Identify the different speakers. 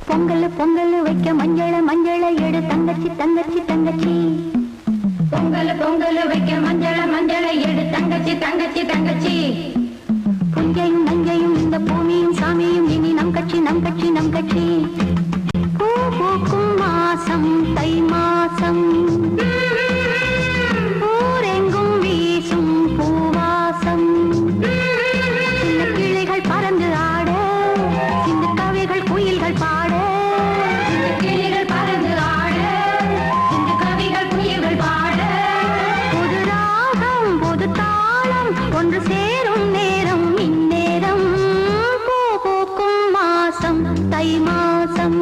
Speaker 1: பொங்கல் பொங்கல் வைக்க மஞ்சள மஞ்சள எடு தங்கச்சி தங்கச்சி தங்கச்சி.
Speaker 2: பொங்கல் பொங்கல் வைக்க மஞ்சள மஞ்சள எடு தங்கச்சி தங்கச்சி தங்கச்சி.
Speaker 1: புஞ்சையும் நஞ்சையும் இந்த பூமியும் சாமியும் இனி நம் கட்சி நம் கட்சி நம் கட்சி. பூ பூக்கும் மாசம் தை மாசம், ஊரெங்கும் வீசும் பூவாசம். சின்ன கிளிகள் பறந்து ஆட, சின்ன கவிகள் குயில்கள் பாட.
Speaker 2: சின்ன கிளிகள் பறந்து ஆட, சின்ன கவிகள் குயில்கள் பாட.
Speaker 1: புது ராகம் புது தாளம் ஒன்று சேரும் நேரம் இந்நேரம். பூ பூக்கும் மாசம் தை மாசம்.